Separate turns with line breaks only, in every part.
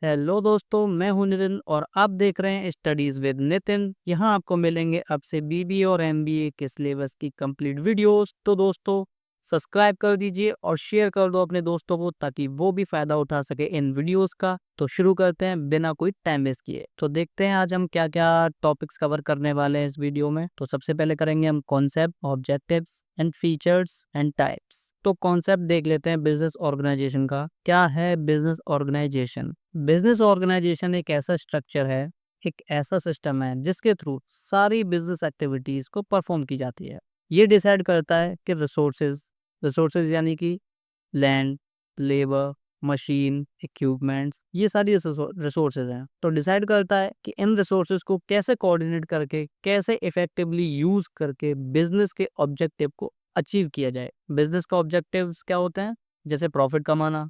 Hello दोस्तों, मैं हूं नितिन और आप देख रहे हैं स्टडीज विद नितिन। यहाँ आपको मिलेंगे अब से बीबीए और एमबीए के सिलेबस की कंप्लीट वीडियोस। तो दोस्तों, सब्सक्राइब कर दीजिए और शेयर कर दो अपने दोस्तों को ताकि वो भी फायदा उठा सके इन वीडियोस का। तो शुरू करते हैं बिना कोई टाइम वेस्ट किए। तो देखते हैं आज हम क्या क्या टॉपिक्स कवर करने वाले हैं इस वीडियो में। तो सबसे पहले करेंगे हम concept, objectives and features and types. तो कॉन्सेप्ट देख लेते हैं बिजनेस ऑर्गेनाइजेशन का। क्या है बिजनेस ऑर्गेनाइजेशन? बिजनेस ऑर्गेनाइजेशन एक ऐसा स्ट्रक्चर है, एक ऐसा सिस्टम है जिसके थ्रू सारी बिजनेस एक्टिविटीज को परफॉर्म की जाती है। ये डिसाइड करता है कि रिसोर्सेज रिसोर्सेज यानी कि लैंड, लेबर, मशीन, इक्विपमेंट्स, ये सारी रिसोर्सेज हैं। तो डिसाइड करता है कि इन रिसोर्सेज को कैसे कोऑर्डिनेट करके, कैसे इफेक्टिवली यूज करके बिजनेस के ऑब्जेक्टिव को अचीव किया जाए। बिजनेस का ऑब्जेक्टिव्स क्या होते हैं? जैसे प्रॉफिट कमाना,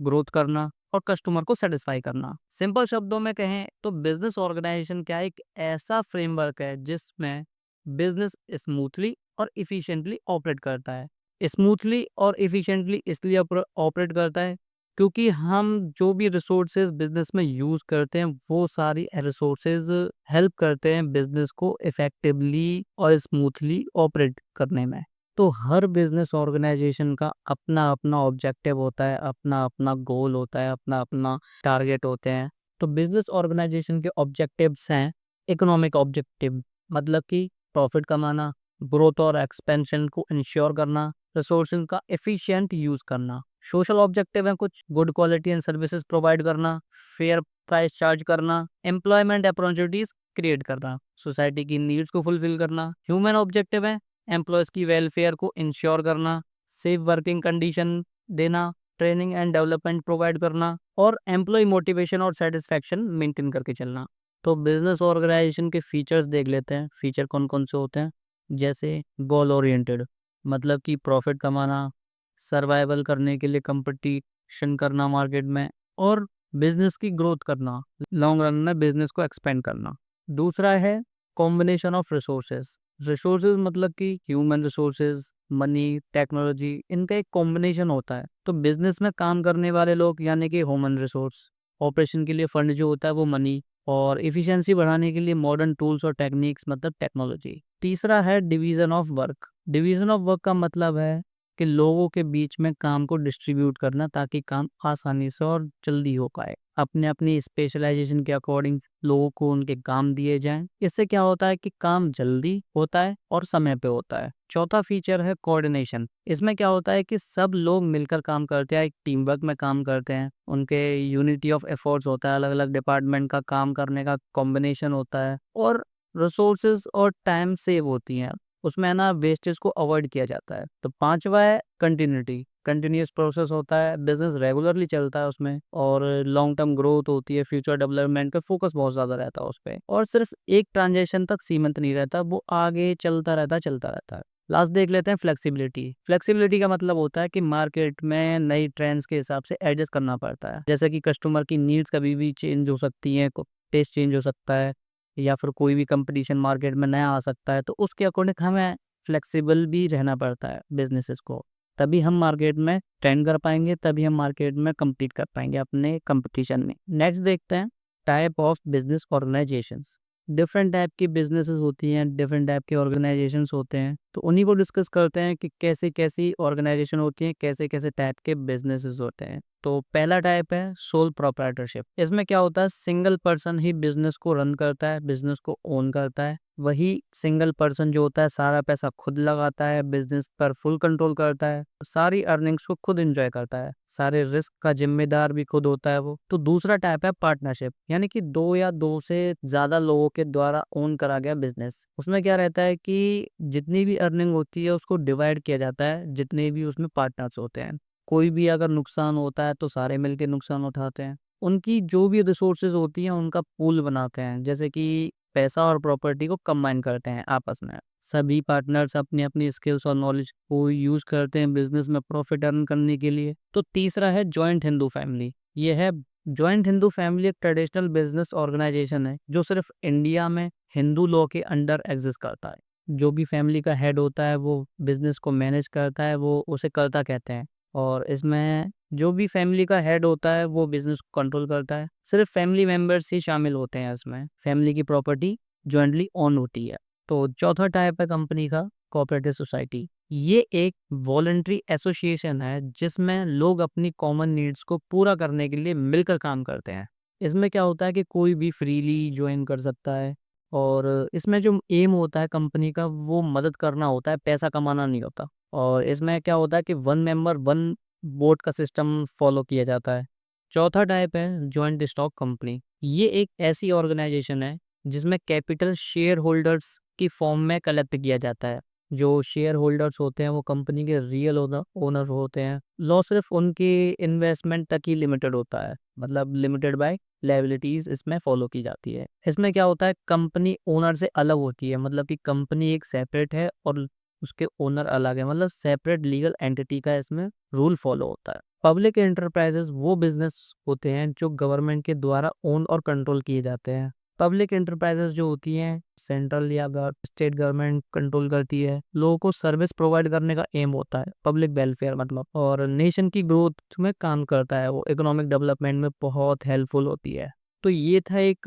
ग्रोथ करना और कस्टमर को सेटिस्फाई करना। सिंपल शब्दों में कहें तो बिजनेस ऑर्गेनाइजेशन क्या एक ऐसा फ्रेमवर्क है जिसमें बिजनेस स्मूथली और इफिशिएंटली ऑपरेट करता है। स्मूथली और इफिशिएंटली इसलिए ऑपरेट करता है क्योंकि हम जो भी रिसोर्सेज बिजनेस में यूज करते हैं वो सारी रिसोर्सेज हेल्प करते हैं बिजनेस को इफेक्टिवली और स्मूथली ऑपरेट करने में। तो हर बिजनेस ऑर्गेनाइजेशन का अपना अपना ऑब्जेक्टिव होता है, अपना अपना गोल होता है, अपना अपना टारगेट होते हैं। तो बिजनेस ऑर्गेनाइजेशन के ऑब्जेक्टिव्स हैं इकोनॉमिक ऑब्जेक्टिव, मतलब कि प्रॉफिट कमाना, ग्रोथ और एक्सपेंशन को इंश्योर करना, रिसोर्सेज का एफिशिएंट यूज करना। सोशल ऑब्जेक्टिव है कुछ, good quality and services provide करना, फेयर प्राइस चार्ज करना, एम्प्लॉयमेंट अपॉर्चुनिटीज क्रिएट करना, सोसाइटी की नीड्स को फुलफिल करना। ह्यूमन ऑब्जेक्टिव है एम्प्लॉयज की वेलफेयर को इंश्योर करना, सेफ वर्किंग कंडीशन देना, ट्रेनिंग एंड डेवलपमेंट प्रोवाइड करना और एम्प्लॉय मोटिवेशन और सेटिस्फैक्शन मेंटेन करके चलना। तो बिजनेस ऑर्गेनाइजेशन के फीचर्स देख लेते हैं। फीचर कौन कौन से होते हैं? जैसे गोल ओरिएंटेड, मतलब कि प्रॉफिट कमाना, सर्वाइवल करने के लिए कंपटीशन करना मार्केट में, और बिजनेस की ग्रोथ करना, लॉन्ग रन में बिजनेस को एक्सपेंड करना। दूसरा है कॉम्बिनेशन ऑफ रिसोर्सेज। रिसोर्सेज मतलब कि ह्यूमन रिसोर्सेज, मनी, टेक्नोलॉजी, इनका एक कॉम्बिनेशन होता है। तो बिजनेस में काम करने वाले लोग यानी कि ह्यूमन रिसोर्स, ऑपरेशन के लिए फंड जो होता है वो मनी, और इफिशिएंसी बढ़ाने के लिए मॉडर्न टूल्स और टेक्निक्स मतलब टेक्नोलॉजी। तीसरा है division of work. Division of work का मतलब है कि लोगों के बीच में काम को डिस्ट्रीब्यूट करना ताकि काम आसानी से और जल्दी हो पाए। अपने अपनी स्पेशलाइजेशन के अकॉर्डिंग लोगों को उनके काम दिए जाएं। इससे क्या होता है कि काम जल्दी होता है और समय पे होता है। चौथा फीचर है कोऑर्डिनेशन। इसमें क्या होता है कि सब लोग मिलकर काम करते हैं, एक टीम वर्क में काम करते हैं, उनके यूनिटी ऑफ एफर्ट्स होता है, अलग अलग डिपार्टमेंट का काम करने का कॉम्बिनेशन होता है, और रिसोर्सेज और टाइम सेव होती हैं। उसमें ना वेस्टेज को अवॉइड किया जाता है। तो पांचवा है कंटिन्यूटी। कंटिन्यूस प्रोसेस होता है, बिजनेस रेगुलरली चलता है उसमें, और लॉन्ग टर्म ग्रोथ होती है, फ्यूचर डेवलपमेंट पे फोकस बहुत ज्यादा रहता है उस पर, और सिर्फ एक ट्रांजेक्शन तक सीमित नहीं रहता, वो आगे चलता रहता है। लास्ट देख लेते हैं फ्लेक्सिबिलिटी। फ्लेक्सिबिलिटी का मतलब होता है कि मार्केट में नई ट्रेंड्स के हिसाब से एडजस्ट करना पड़ता है। जैसे कि कस्टमर की नीड्स कभी भी चेंज हो सकती हैं, टेस्ट चेंज हो सकता है, या फिर कोई भी कंपटीशन मार्केट में नया आ सकता है। तो उसके अकॉर्डिंग हमें फ्लेक्सिबल भी रहना पड़ता है बिजनेसेस को। तभी हम मार्केट में ट्रेंड कर पाएंगे, तभी हम मार्केट में compete कर पाएंगे अपने कंपटीशन में। नेक्स्ट देखते हैं type of business organisations. Different type की बिजनेसेस होती हैं, डिफरेंट टाइप के ऑर्गेनाइजेशंस होते हैं। तो उन्हीं को डिस्कस करते हैं कि कैसे कैसी ऑर्गेनाइजेशन होती है, कैसे कैसे टाइप के बिजनेसेस होते हैं। तो पहला टाइप है सोल प्रोप्राइटरशिप। इसमें क्या होता है, सिंगल पर्सन ही बिजनेस को रन करता है, बिजनेस को ओन करता है। वही सिंगल पर्सन जो होता है सारा पैसा खुद लगाता है, बिजनेस पर फुल कंट्रोल करता है, सारी अर्निंग्स को खुद एंजॉय करता है, सारे रिस्क का जिम्मेदार भी खुद होता है वो। तो दूसरा टाइप है पार्टनरशिप, यानी कि दो या दो से ज्यादा लोगों के द्वारा ओन करा गया बिजनेस। उसमें क्या रहता है कि जितनी भी अर्निंग होती है उसको डिवाइड किया जाता है, जितने भी उसमें पार्टनर्स होते हैं। कोई भी अगर नुकसान होता है तो सारे मिलके नुकसान उठाते हैं। उनकी जो भी रिसोर्सेज होती हैं उनका पूल बनाते हैं, जैसे कि पैसा और प्रॉपर्टी को कंबाइन करते हैं आपस में। सभी पार्टनर्स अपनी अपनी स्किल्स और नॉलेज को यूज करते हैं बिजनेस में प्रॉफिट अर्न करने के लिए। तो तीसरा है जॉइंट हिंदू फैमिली। ये है जॉइंट हिंदू फैमिली, एक ट्रेडिशनल बिजनेस ऑर्गेनाइजेशन है जो सिर्फ इंडिया में हिंदू लॉ के अंडर एग्जिस्ट करता है। जो भी फैमिली का हेड होता है वो बिजनेस को मैनेज करता है, वो उसे कर्ता कहते हैं। और इसमें जो भी फैमिली का हेड होता है वो बिजनेस को कंट्रोल करता है। सिर्फ फैमिली मेंबर्स ही शामिल होते हैं इसमें। फैमिली की प्रॉपर्टी जॉइंटली ओन होती है। तो चौथा टाइप है कंपनी का कोऑपरेटिव सोसाइटी। ये एक वॉलंटरी एसोसिएशन है जिसमें लोग अपनी कॉमन नीड्स को पूरा करने के लिए मिलकर काम करते हैं। इसमें क्या होता है कि कोई भी फ्रीली ज्वाइन कर सकता है और इसमें जो एम होता है कंपनी का वो मदद करना होता है, पैसा कमाना नहीं होता। और इसमें क्या होता है कि वन मेंबर वन वोट का सिस्टम फॉलो किया जाता है। चौथा टाइप है जॉइंट स्टॉक कंपनी। ये एक ऐसी ऑर्गेनाइजेशन है जिसमें कैपिटल शेयर होल्डर्स की फॉर्म में कलेक्ट किया जाता है। जो शेयर होल्डर्स होते हैं वो कंपनी के रियल ओनर होते हैं। लॉ सिर्फ उनके इन्वेस्टमेंट तक ही लिमिटेड होता है, मतलब लिमिटेड बाय लायबिलिटीज इसमें फॉलो की जाती है। इसमें क्या होता है कंपनी ओनर से अलग होती है, मतलब कि कंपनी एक सेपरेट है और उसके ओनर अलग है, मतलब सेपरेट लीगल एंटिटी का इसमें रूल फॉलो होता है। पब्लिक एंटरप्राइजेस वो बिजनेस होते हैं जो गवर्नमेंट के द्वारा ओन और कंट्रोल किए जाते हैं। पब्लिक एंटरप्राइजेस जो होती हैं सेंट्रल या स्टेट गवर्नमेंट कंट्रोल करती है। लोगों को सर्विस प्रोवाइड करने का एम होता है, पब्लिक वेलफेयर मतलब, और नेशन की ग्रोथ में काम करता है, वो इकोनॉमिक डेवलपमेंट में बहुत हेल्पफुल होती है। तो ये था एक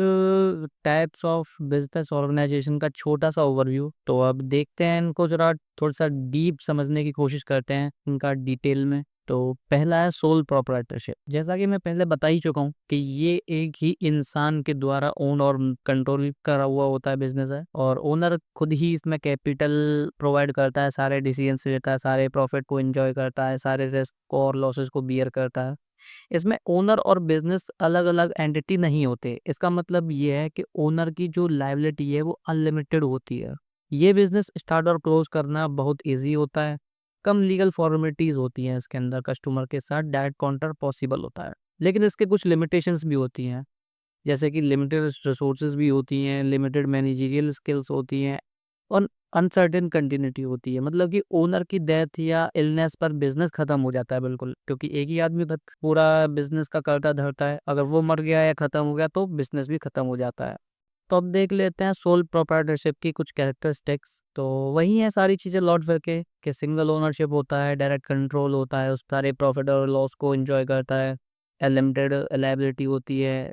टाइप्स ऑफ बिजनेस ऑर्गेनाइजेशन का छोटा सा ओवरव्यू। तो अब देखते हैं इनको जरा थोड़ा सा डीप समझने की कोशिश करते हैं इनका डिटेल में। तो पहला है सोल प्रोप्राइटरशिप। जैसा कि मैं पहले बता ही चुका हूँ कि ये एक ही इंसान के द्वारा ओन और कंट्रोल करा हुआ होता है बिजनेस है, और ओनर खुद ही इसमें कैपिटल प्रोवाइड करता है, सारे डिसीजंस लेता है, सारे प्रॉफिट को एंजॉय करता है, सारे रिस्क को और लॉसेस को बियर करता है। इसमें ओनर और बिजनेस अलग अलग एंटिटी नहीं होते। इसका मतलब ये है कि ओनर की जो लायबिलिटी है वो अनलिमिटेड होती है। ये बिजनेस स्टार्ट और क्लोज करना बहुत इजी होता है। कम लीगल फॉर्मेलिटीज होती हैं इसके अंदर, कस्टमर के साथ डायरेक्ट कॉन्टैक्ट पॉसिबल होता है। लेकिन इसके कुछ लिमिटेशंस भी होती हैं, जैसे कि लिमिटेड रिसोर्सेज भी होती हैं, लिमिटेड मैनेजरियल स्किल्स होती हैं और अनसर्टेन कंटिन्यूटी होती है। मतलब कि ओनर की डेथ या इलनेस पर बिजनेस खत्म हो जाता है बिल्कुल, क्योंकि एक ही आदमी तक पूरा बिजनेस का कर्ता धरता है। अगर वो मर गया या खत्म हो गया तो बिजनेस भी खत्म हो जाता है। तो अब देख लेते हैं सोल प्रोप्राइटरशिप की कुछ कैरेक्टरिस्टिक्स। तो वही है सारी चीज़ें लौट फिर के कि सिंगल ओनरशिप होता है, डायरेक्ट कंट्रोल होता है, उस सारे प्रॉफिट और लॉस को एंजॉय करता है, लिमिटेड लायबिलिटी होती है,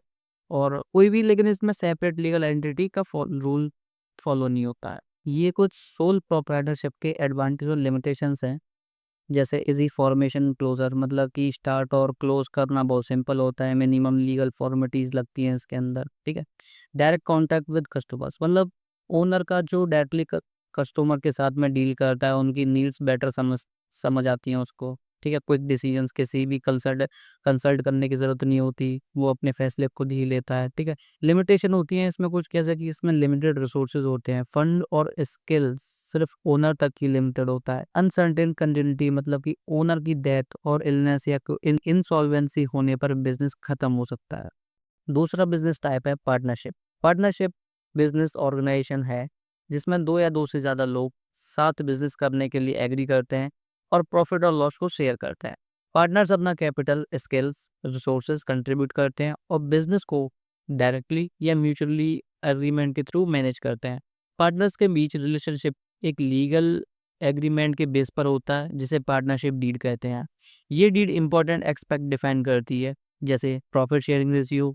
और कोई भी लेकिन इसमें सेपरेट लीगल एंटिटी का रूल फॉलो नहीं होता है। ये कुछ सोल प्रोप्राइटरशिप के एडवांटेज और लिमिटेशंस हैं। जैसे इजी फॉर्मेशन क्लोजर, मतलब कि स्टार्ट और क्लोज करना बहुत सिंपल होता है, मिनिमम लीगल फॉर्मेलिटीज लगती हैं इसके अंदर, ठीक है। डायरेक्ट कांटेक्ट विद कस्टमर्स, मतलब ओनर का जो डायरेक्टली कस्टमर के साथ में डील करता है, उनकी नीड्स बेटर समझ आती हैं उसको, ठीक है। क्विक डिसीजंस, किसी भी कंसल्ट कंसल्ट करने की ज़रूरत नहीं होती, वो अपने फैसले खुद ही लेता है, ठीक है। लिमिटेशन होती हैं इसमें कुछ, जैसे कि इसमें लिमिटेड रिसोर्सेज होते हैं, फंड और स्किल्स सिर्फ ओनर तक ही लिमिटेड होता है। अनसर्टेन कंटिन्यूटी, मतलब कि ओनर की डेथ और इलनेस या इंसॉल्वेंसी होने पर बिजनेस खत्म हो सकता है। दूसरा बिजनेस टाइप है पार्टनरशिप। पार्टनरशिप बिजनेस ऑर्गेनाइजेशन है जिसमें दो या दो से ज़्यादा लोग साथ बिजनेस करने के लिए एग्री करते हैं और प्रॉफिट और लॉस को शेयर करते हैं। पार्टनर्स अपना कैपिटल, स्किल्स, रिसोर्सेज कंट्रीब्यूट करते हैं और बिजनेस को डायरेक्टली या म्यूचुअली एग्रीमेंट के थ्रू मैनेज करते हैं। पार्टनर्स के बीच रिलेशनशिप एक लीगल एग्रीमेंट के बेस पर होता है जिसे पार्टनरशिप डीड कहते हैं। ये डीड इंपॉर्टेंट एक्सपेक्ट डिफाइन करती है, जैसे profit sharing ratio,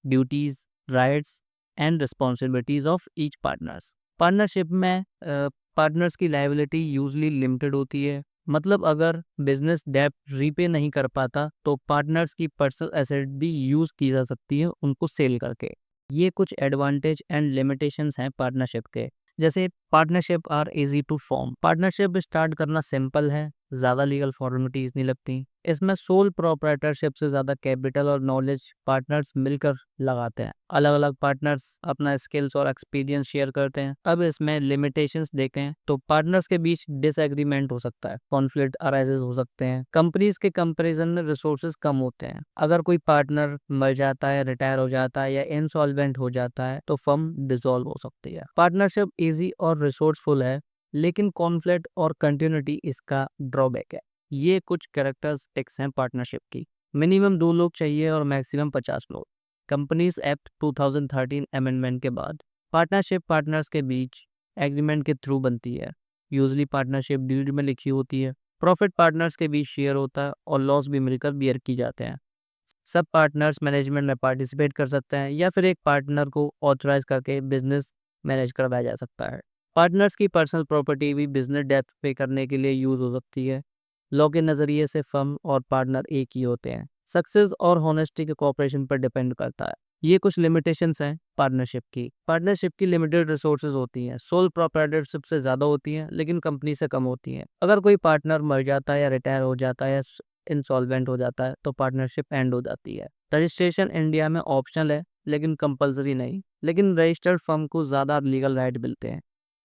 duties, rights and responsibilities of each partners. Partnership में पार्टनर्स की लायबिलिटी यूजली लिमिटेड होती है, मतलब अगर बिजनेस डेब्ट रीपे नहीं कर पाता तो पार्टनर्स की पर्सनल एसेट भी यूज की जा सकती है उनको सेल करके। ये कुछ एडवांटेज एंड लिमिटेशंस हैं पार्टनरशिप के। जैसे partnership are easy to form, partnership start करना सिंपल है, ज़्यादा लीगल फॉर्मेलिटीज नहीं लगती। इसमें सोल प्रोप्राइटरशिप से ज़्यादा कैपिटल और नॉलेज पार्टनर्स मिलकर लगाते हैं। अलग अलग पार्टनर्स अपना स्किल्स और एक्सपीरियंस शेयर करते हैं। अब इसमें लिमिटेशंस देखें तो पार्टनर्स के बीच डिसएग्रीमेंट हो सकता है, कॉन्फ्लिक्ट अराइजेस हो सकते हैं, कंपनीज के कंपैरिजन में रिसोर्सेज कम होते हैं। अगर कोई पार्टनर मर जाता है, रिटायर हो जाता है या इंसॉल्वेंट हो जाता है तो फर्म डिसॉल्व हो सकती है। पार्टनरशिप इजी और रिसोर्सफुल है, लेकिन कॉन्फ्लिक्ट और कंटिन्यूटी इसका ड्रॉबैक है। ये कुछ कैरेक्टरिस्टिक्स हैं पार्टनरशिप की। मिनिमम 2 लोग चाहिए और मैक्सिमम 50 लोग। कंपनीज एक्ट 2013 अमेंडमेंट के बाद पार्टनरशिप पार्टनर्स के बीच एग्रीमेंट के थ्रू बनती है। यूजली पार्टनरशिप डीड में लिखी होती है प्रॉफिट पार्टनर्स के बीच शेयर होता है और लॉस भी मिलकर बियर की जाते हैं। सब पार्टनर्स मैनेजमेंट में पार्टिसिपेट कर सकते हैं या फिर एक पार्टनर को ऑथराइज करके बिजनेस मैनेज करवाया जा सकता है। पार्टनर्स की पर्सनल प्रॉपर्टी भी बिजनेस डेथ पे करने के लिए यूज हो सकती है। लॉ के नज़रिए से फर्म और पार्टनर एक ही होते हैं। सक्सेस और होनेस्टी के कॉपरेशन पर डिपेंड करता है। ये कुछ लिमिटेशंस हैं पार्टनरशिप की। पार्टनरशिप की लिमिटेड रिसोर्सेज होती हैं, सोल प्रोप्राइटरशिप से ज़्यादा होती हैं लेकिन कंपनी से कम होती हैं। अगर कोई पार्टनर मर जाता है या रिटायर हो जाता है या इंसॉल्वेंट हो जाता है तो पार्टनरशिप एंड हो जाती है। रजिस्ट्रेशन इंडिया में ऑप्शनल है लेकिन कंपलसरी नहीं, लेकिन रजिस्टर्ड फर्म को ज़्यादा लीगल राइट मिलते हैं।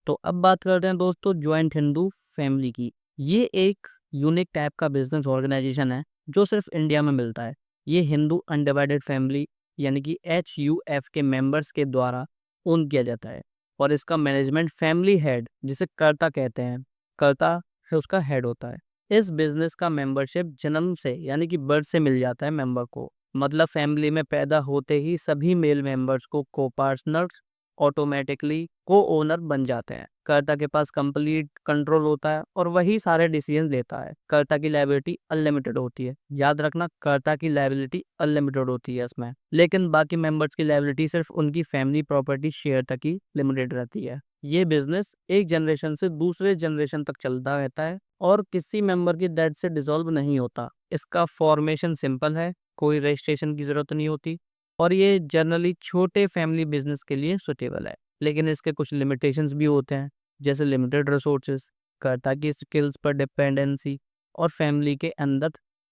तो अब बात करते हैं दोस्तों ज्वाइंट हिंदू फैमिली की। ये एक यूनिक टाइप का बिजनेस ऑर्गेनाइजेशन है जो सिर्फ इंडिया में मिलता है। ये हिंदू अनडिवाइडेड फैमिली यानी कि HUF के मेंबर्स के द्वारा ओन किया जाता है और इसका मैनेजमेंट फैमिली हेड जिसे कर्ता कहते हैं, कर्ता है उसका हेड होता है। इस बिजनेस का मेंबरशिप जन्म से यानी कि बर्थ से मिल जाता है मेंबर को। मतलब फैमिली में पैदा होते ही सभी मेल मेंबर्स को को पार्टनर्स ऑटोमेटिकली को ओनर बन जाते हैं। कर्ता के पास कंप्लीट कंट्रोल होता है और वही सारे डिसीजन लेता है। कर्ता की लायबिलिटी अनलिमिटेड होती है। याद रखना, कर्ता की लायबिलिटी अनलिमिटेड होती है इसमें, लेकिन बाकी मेंबर्स की लायबिलिटी सिर्फ उनकी फैमिली प्रॉपर्टी शेयर तक ही लिमिटेड रहती है। ये बिजनेस एक जनरेशन से दूसरे जनरेशन तक चलता रहता है और किसी मेंबर की डेथ से डिसॉल्व नहीं होता। इसका फॉर्मेशन सिंपल है, कोई रजिस्ट्रेशन की जरूरत नहीं होती और ये जनरली छोटे फैमिली बिजनेस के लिए सुटेबल है। लेकिन इसके कुछ लिमिटेशंस भी होते हैं, जैसे लिमिटेड रिसोर्सेज, कर्ता की स्किल्स पर डिपेंडेंसी और फैमिली के अंदर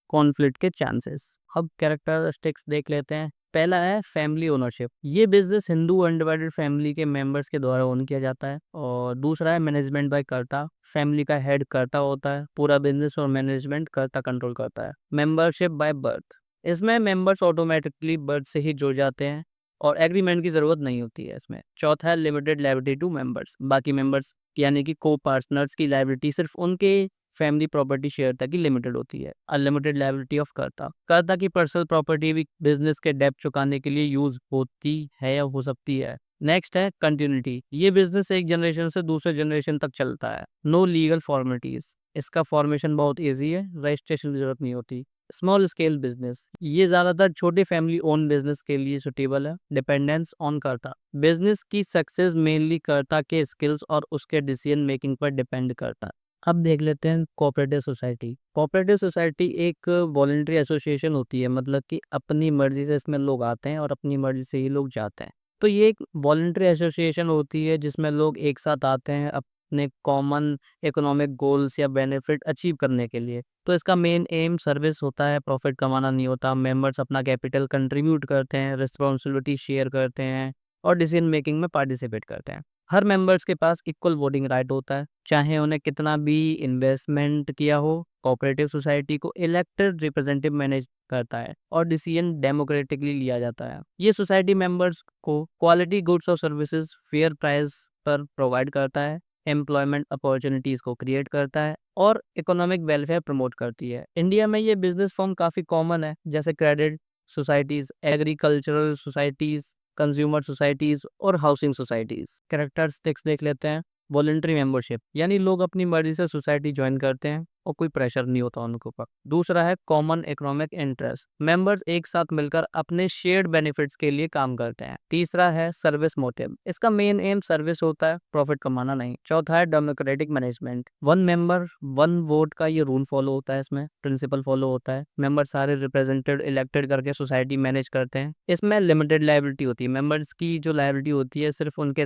कॉन्फ्लिक्ट के चांसेस। अब कैरेक्टरिस्टिक्स देख लेते हैं। पहला है फैमिली ओनरशिप। ये बिजनेस हिंदू अनडिवाइडेड फैमिली के मेंबर्स के द्वारा ओन किया जाता है। और दूसरा है मैनेजमेंट बाय कर्ता। फैमिली का हेड कर्ता होता है, पूरा बिजनेस और मैनेजमेंट कर्ता कंट्रोल करता है। मेंबरशिप बाय बर्थ, इसमें मेंबर्स ऑटोमेटिकली बर्थ से ही जुड़ जाते हैं और एग्रीमेंट की जरूरत नहीं होती है इसमें। चौथा है लिमिटेड लायबिलिटी टू मेंबर्स। बाकी मेंबर्स यानी कि को पार्टनर्स की लायबिलिटी सिर्फ उनके फैमिली प्रॉपर्टी शेयर तक ही लिमिटेड होती है। अनलिमिटेड लायबिलिटी ऑफ कर्ता, कर्ता की पर्सनल प्रॉपर्टी भी बिजनेस के डेब्ट चुकाने के लिए यूज होती है या हो सकती है। नेक्स्ट है कंटिन्यूटी। ये बिजनेस एक जनरेशन से दूसरे जनरेशन तक चलता है। नो लीगल फॉर्मेलिटीज, इसका फॉर्मेशन बहुत ईजी है, रजिस्ट्रेशन की जरूरत नहीं होती। स्मॉल स्केल बिजनेस, ये ज्यादातर छोटे फैमिली ओन बिजनेस के लिए सुटेबल है। डिपेंडेंस ऑन कर्ता, बिजनेस की सक्सेस मेनली कर्ता के स्किल्स और उसके डिसीजन मेकिंग पर डिपेंड करता है। अब देख लेते हैं कोऑपरेटिव सोसाइटी। कोऑपरेटिव सोसाइटी एक वॉलंटरी एसोसिएशन होती है, मतलब कि अपनी मर्जी से इसमें लोग आते हैं और अपनी मर्जी से ही लोग जाते हैं। तो ये एक वॉलंटरी एसोसिएशन होती है जिसमें लोग एक साथ आते हैं अपने कॉमन इकोनॉमिक गोल्स या बेनिफिट अचीव करने के लिए। तो इसका मेन एम सर्विस होता है, प्रॉफिट कमाना नहीं होता। मेंबर्स अपना कैपिटल कंट्रीब्यूट करते हैं, रिस्पॉन्सिबिलिटी शेयर करते हैं और डिसीजन मेकिंग में पार्टिसिपेट करते हैं। हर मेंबर्स के पास इक्वल वोटिंग राइट होता है, चाहे उन्हें कितना भी इन्वेस्टमेंट किया हो। कोऑपरेटिव सोसाइटी को इलेक्टेड रिप्रेजेंटेटिव मैनेज करता है और डिसीजन डेमोक्रेटिकली लिया जाता है। ये सोसाइटी मेंबर्स को क्वालिटी गुड्स और सर्विसेज फेयर प्राइस पर प्रोवाइड करता है, एम्प्लॉयमेंट अपॉर्चुनिटीज को क्रिएट करता है और इकोनॉमिक वेलफेयर प्रमोट करती है। इंडिया में ये बिजनेस फॉर्म काफी कॉमन है, जैसे credit societies, agricultural societies, consumer societies और हाउसिंग सोसाइटीज। कैरेक्टरिस्टिक्स देख लेते हैं। वॉलंटरी मेंबरशिप, यानी लोग अपनी मर्जी से सोसाइटी ज्वाइन करते हैं और कोई प्रेशर नहीं होता उनके ऊपर। दूसरा है कॉमन इकोनॉमिक इंटरेस्ट, मेंबर्स एक साथ मिलकर अपने शेयर्ड बेनिफिट्स के लिए काम करते हैं। तीसरा है सर्विस मोटिव, इसका मेन एम सर्विस होता है, प्रॉफिट कमाना नहीं। चौथा है democratic management, one member one vote का ये रूल फॉलो होता है, इसमें प्रिंसिपल फॉलो होता है। मेंबर सारे रिप्रेजेंटेड इलेक्टेड करके सोसाइटी मैनेज करते हैं। इसमें लिमिटेड लायबिलिटी होती है, मेंबर्स की जो लायबिलिटी होती है सिर्फ उनके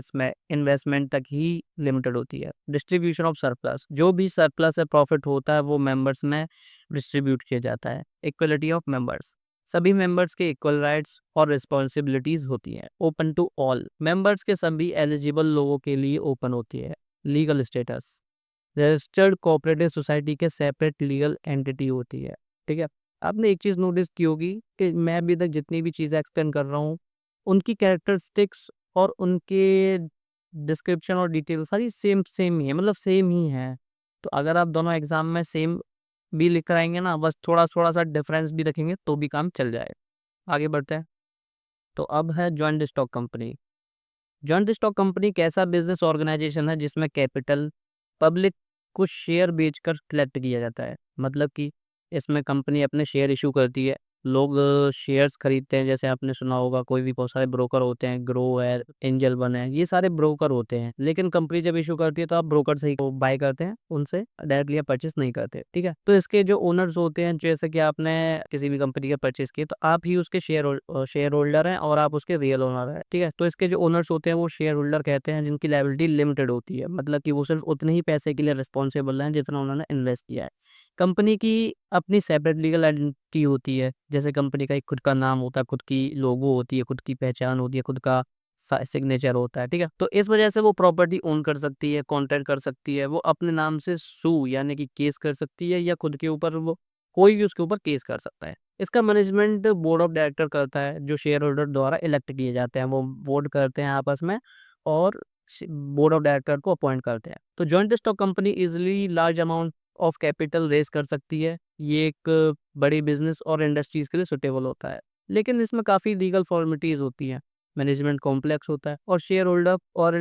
इन्वेस्टमेंट तक ही लिमिटेड होती है। डिस्ट्रीब्यूशन ऑफ सरप्लस, जो भी सरप्लस है प्रॉफिट होता है वो मेंबर्स में डिस्ट्रीब्यूट किया जाता है। इक्वलिटी ऑफ मेंबर्स, सभी मेंबर्स के इक्वल राइट्स और रिस्पॉन्सिबिलिटीज होती हैं। ओपन टू ऑल, मेंबर्स के सभी एलिजिबल लोगों के लिए ओपन होती है। Legal status, registered cooperative society के सेपरेट लीगल एंटिटी होती है। ठीक है, आपने एक चीज़ नोटिस की होगी कि मैं अभी तक जितनी भी चीज़ें एक्सप्लेन कर रहा हूँ उनकी कैरेक्टरिस्टिक्स और उनके डिस्क्रिप्शन और डिटेल सारी सेम सेम ही है, मतलब सेम ही है। तो अगर आप दोनों एग्जाम में सेम भी लिख कर आएंगे ना, बस थोड़ा थोड़ा सा डिफरेंस भी रखेंगे तो भी काम चल जाए। आगे बढ़ते हैं। तो अब है joint stock company. Joint stock company एक ऐसा बिजनेस ऑर्गेनाइजेशन है जिसमें कैपिटल, पब्लिक कुछ शेयर बेचकर कलेक्ट किया जाता है। मतलब कि इसमें कंपनी अपने शेयर इशू करती है, लोग शेयर्स खरीदते हैं। जैसे आपने सुना होगा, कोई भी बहुत सारे ब्रोकर होते हैं, ग्रो है, एंजल वन है, ये सारे ब्रोकर होते हैं। लेकिन कंपनी जब इशू करती है तो आप ब्रोकर से ही बाय करते हैं, उनसे डायरेक्टली परचेस नहीं करते, ठीक है। तो इसके जो ओनर्स होते हैं, जैसे कि आपने किसी भी कंपनी का परचेस किया तो आप ही उसके शेयर होल्डर हैं और आप उसके रियल ओनर हैं, ठीक है। तो इसके जो ओनर्स होते हैं वो शेयर होल्डर कहते हैं, जिनकी लायबिलिटी लिमिटेड होती है। मतलब कि वो सिर्फ उतने ही पैसे के लिए रिस्पॉन्सिबल हैं जितना उन्होंने इन्वेस्ट किया है। कंपनी की अपनी सेपरेट लीगल आइडेंटिटी होती है। जैसे कंपनी का एक खुद का नाम होता है, खुद की लोगो होती है, खुद की पहचान होती है, खुद का सिग्नेचर होता है, ठीक है। तो इस वजह से वो प्रॉपर्टी ओन कर सकती है, कॉन्ट्रैक्ट कर सकती है, वो अपने नाम से सू यानी कि केस कर सकती है, या खुद के ऊपर वो कोई भी उसके ऊपर केस कर सकता है। इसका मैनेजमेंट बोर्ड ऑफ डायरेक्टर करता है, जो शेयर होल्डर द्वारा इलेक्ट किए जाते हैं। वो वोट करते हैं आपस में और बोर्ड ऑफ डायरेक्टर को अपॉइंट करते हैं। तो joint stock company easily large amount of capital raise कर सकती है। ये एक बड़ी बिजनेस और इंडस्ट्रीज के लिए सुटेबल होता है। लेकिन इसमें काफ़ी लीगल फॉर्मेलिटीज़ होती हैं, मैनेजमेंट कॉम्प्लेक्स होता है, और शेयर होल्डर और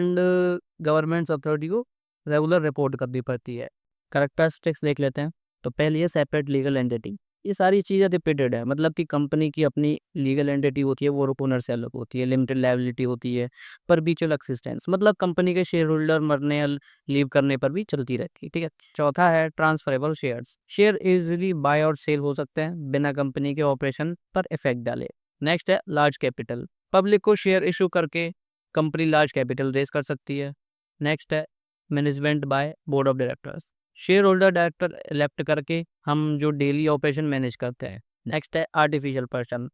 गवर्नमेंट अथॉरिटी को रेगुलर रिपोर्ट करनी पड़ती है। कैरेक्टरिस्टिक्स देख लेते हैं। तो पहली है सेपरेट लीगल एंटिटी। ये सारी चीज़ें रिपीटेड है, मतलब कि कंपनी की अपनी लीगल एंटिटी होती है, वो ओनर से अलग होती है, लिमिटेड लायबिलिटी होती है, पर म्यूचुअल एक्सिस्टेंस, मतलब कंपनी के शेयर होल्डर मरने या लीव करने पर भी चलती रहती है, ठीक है। चौथा है transferable shares. Share easily buy और सेल हो सकते हैं बिना कंपनी के ऑपरेशन पर इफेक्ट डाले। नेक्स्ट है लार्ज कैपिटल। पब्लिक को शेयर इशू करके कंपनी लार्ज कैपिटल रेज कर सकती है। नेक्स्ट है management by board of directors. Share holder director elect करके हम जो डेली ऑपरेशन मैनेज करते हैं। नेक्स्ट है आर्टिफिशियल पर्सन।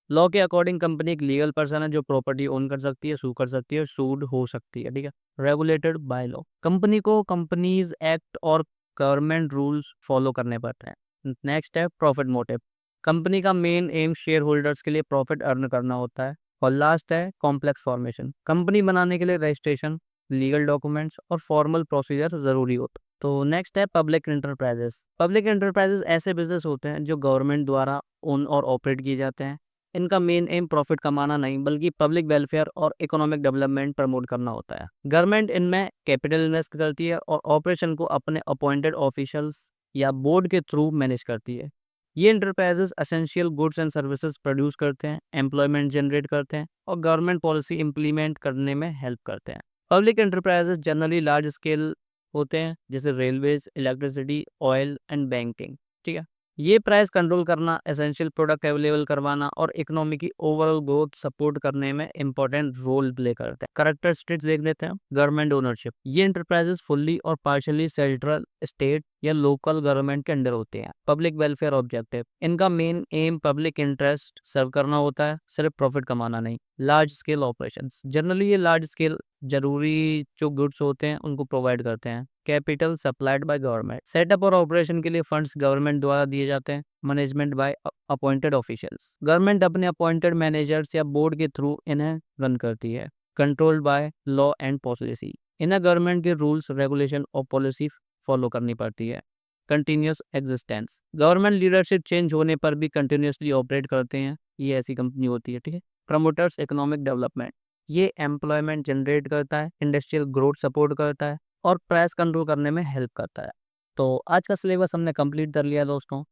लॉ के अकॉर्डिंग कंपनी एक लीगल पर्सन है जो प्रॉपर्टी ओन कर सकती है, सू कर सकती है, सूड हो सकती है, ठीक है। Regulated by law. कंपनी को कंपनीज एक्ट और गवर्नमेंट रूल्स फॉलो करने पड़ते हैं। नेक्स्ट है प्रॉफिट मोटिव। कंपनी का मेन एम शेयर होल्डर्स के लिए प्रॉफिट अर्न करना होता है। और लास्ट है कॉम्प्लेक्स फॉर्मेशन। कंपनी बनाने के लिए रजिस्ट्रेशन, लीगल डॉक्यूमेंट्स और फॉर्मल प्रोसीजर जरूरी होता है। तो नेक्स्ट है पब्लिक एंटरप्राइजेस। पब्लिक एंटरप्राइजेस ऐसे बिजनेस होते हैं जो गवर्नमेंट द्वारा ओन और ऑपरेट किए जाते हैं। इनका मेन एम प्रॉफिट कमाना नहीं, बल्कि पब्लिक वेलफेयर और इकोनॉमिक डेवलपमेंट प्रमोट करना होता है। गवर्नमेंट इनमें कैपिटल इन्वेस्ट करती है और ऑपरेशन को अपने अपॉइंटेड ऑफिशियल्स या बोर्ड के थ्रू मैनेज करती है। ये enterprises essential goods and services produce करते हैं, एम्प्लॉयमेंट जनरेट करते हैं और गवर्नमेंट पॉलिसी इंप्लीमेंट करने में हेल्प करते हैं। Public enterprises generally large scale होते हैं, जैसे railways, electricity, oil and banking, ठीक है। ये प्राइस कंट्रोल करना, एसेंशियल प्रोडक्ट अवेलेबल करवाना और इकोनॉमी की ओवरऑल ग्रोथ सपोर्ट करने में इंपॉर्टेंट रोल प्ले करते हैं। कैरेक्टरिस्टिक्स देख लेते हैं। Government ownership. ये एंटरप्राइजेस फुल्ली और पार्शियली सेंट्रल, स्टेट या लोकल गवर्नमेंट के अंडर होते हैं। Public welfare objective. इनका main M public interest serve करना होता है, सिर्फ प्रॉफिट कमाना नहीं। Large scale operations. जनरली ये लार्ज स्केल जरूरी जो गुड्स होते हैं उनको प्रोवाइड करते हैं। Capital supplied by government. Setup और ऑपरेशन के लिए फंड्स गवर्नमेंट द्वारा दिए जाते हैं। Management by appointed officials. Government अपने अपॉइंटेड मैनेजर्स या बोर्ड के थ्रू इन्हें रन करती है। Controlled by law and policy. इन्हें गवर्नमेंट के रूल्स, रेगुलेशन और पॉलिसी फॉलो करनी पड़ती है। Continuous existence. Government leadership change होने पर भी कंटिन्यूसली ऑपरेट करते हैं। ये ऐसी कंपनी होती है, ठीक है। Promoters economic development. ये एम्प्लॉयमेंट जनरेट करता है, इंडस्ट्रियल ग्रोथ सपोर्ट करता है और प्राइस कंट्रोल करने में हेल्प करता है। तो आज का सिलेबस हमने कंप्लीट कर लिया दोस्तों।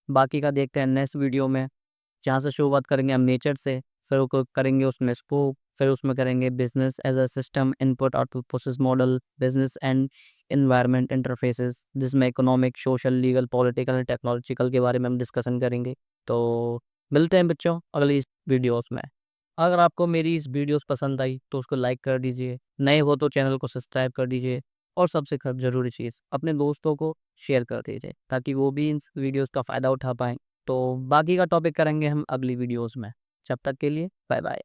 बाकी का देखते हैं नेक्स्ट वीडियो में, जहाँ से शुरुआत करेंगे हम नेचर से, फिर करेंगे उसमें स्कोप, फिर उसमें करेंगे business as a system, input output process model, business and environment interfaces, जिसमें economic, social, legal, political and technological के बारे में हम डिस्कशन करेंगे। तो मिलते हैं बच्चों अगली वीडियोस में। अगर आपको मेरी इस वीडियोस पसंद आई तो उसको लाइक कर दीजिए, नए हो तो चैनल को सब्सक्राइब कर दीजिए, और सबसे ज़रूरी चीज़, अपने दोस्तों को शेयर कर दीजिए ताकि वो भी इन वीडियोस का फ़ायदा उठा पाएँ। तो बाकी का टॉपिक करेंगे हम अगली वीडियोस में। जब तक के लिए बाय बाय।